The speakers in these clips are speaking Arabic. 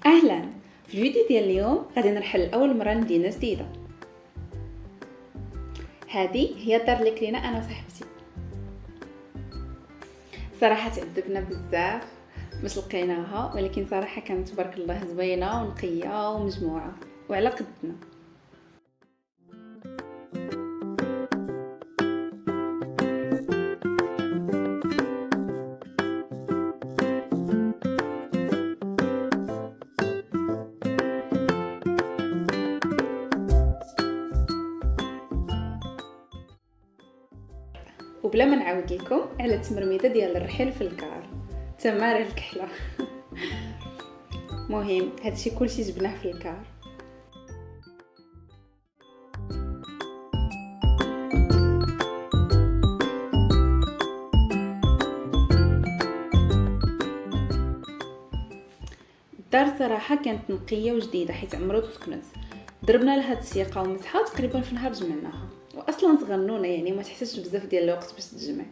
اهلا. في الفيديو ديال اليوم غادي نرحل لاول مره لمدينه جديده. هذه هي الدار اللي كرينا انا وصاحبتي. صراحه تعذبنا بزاف باش لقيناها، ولكن صراحه كانت تبارك الله زوينه ونقيه ومجموعه وعلى قدنا. وبلا ما نعاود لكم على التمرميده ديال الرحيل في الكار تماره الكحله. مهم هادشي كلشي جبناه في الكار. الدار صراحه كانت نقيه وجديده حيت عمرو سكنت. ضربنا لها السياقه ومسحه تقريبا في نهار جمعناها، واصلا صغنونه يعني ما تحتاجش بزاف ديال الوقت باش تجمع.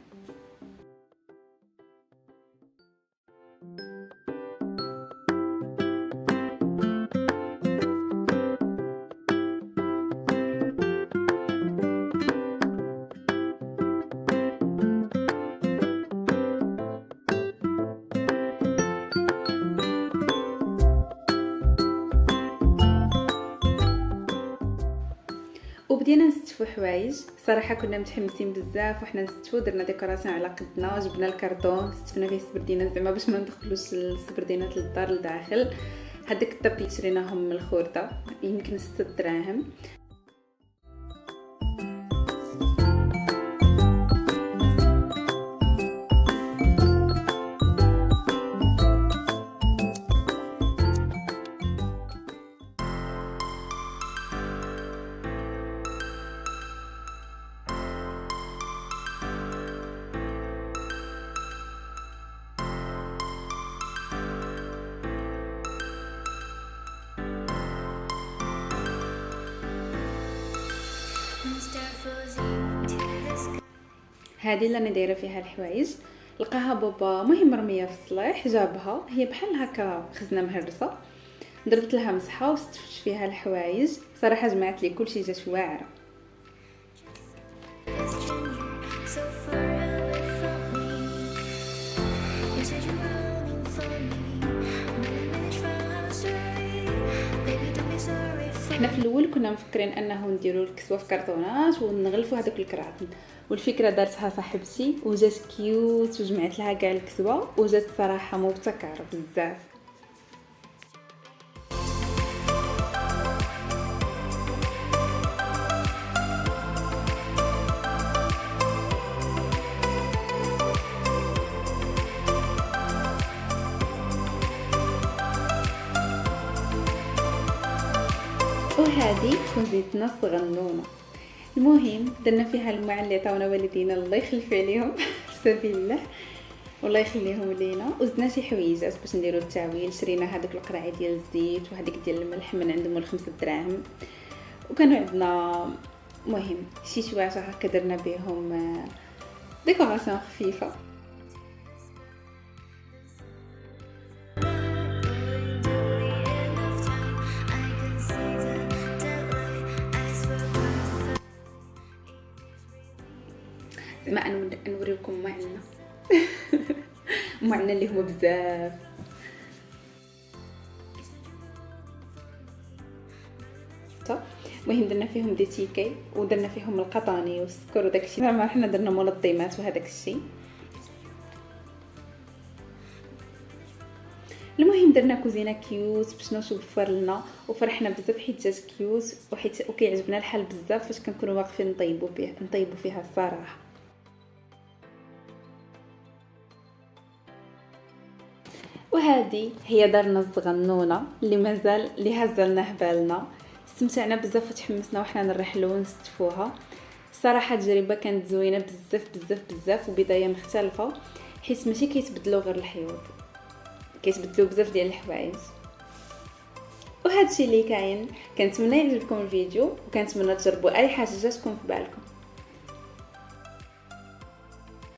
وبدينا نستفوا حوايج. صراحه كنا متحمسين بزاف وحنا نستفوا، درنا ديكوراسيون على قدنا وجبنا الكرتون استفنا فيه السبردينات زعما باش ما ندخلوش السبردينات للدار لداخل. هذاك الطب اللي شريناهم من الخورده يمكن 6 دراهم. هذه اللي انا دايره فيها الحوايج. لقاها بابا مهم مرميه في الصلاح، جابها هي بحال هكا خزنه مهرسه. ضربت لها مسحه واستفدت فيها الحوايج. صراحه جمعت لي كلشي جات واعره. احنا في الاول كنا مفكرين انه نديروا الكسوه في كرتونات ونغلفوا هذوك الكراتن، والفكره دارتها صاحبتي وجات كيوت وجمعت لها كاع الكسوه وجات صراحه مبتكره بزاف. وهذه كوزيتنا الصغنونه. المهم درنا فيها الماء اللي عطاونا والدينا الله يخلف عليهم في سبيل الله والله يخليهم لينا. وزدنا شي حويجات باش نديروا التاويل. شرينا هذوك القرعه ديال الزيت وهذيك ديال الملح من عندهم 5 دراهم. وكانوا عندنا مهم شي شوايه هكا درنا بهم ديكوراسيون خفيفه. ما نوريكم معنا معنا اللي هو بزاف. المهم درنا فيهم دي تيكي ودرنا فيهم القطاني والسكر وداك الشيء. زعما حنا درنا منظمات وهذاك الشيء. المهم درنا كوزينه كيوت باش نوفر لنا وفرحنا بزاف حيت جات كيوت وحيت وكيعجبنا الحال بزاف فاش كنكونوا واقفين نطيبوا فيها الصراحه. وهذه هي دارنا الصغنونه اللي مازال اللي هزلناه بالنا. استمتعنا بزاف وتحمسنا وحنا نرحلوا ونستفوها. الصراحه التجربه كانت زوينه بزاف بزاف بزاف وبدايه مختلفه حيت ماشي كيتبدلوا غير الحيوط، كيتبدلوا بزاف ديال الحوايج. وهذا الشيء اللي كاين. كنتمنى يعجبكم الفيديو وكنتمنى تجربوا اي حاجه جاتكم في بالكم.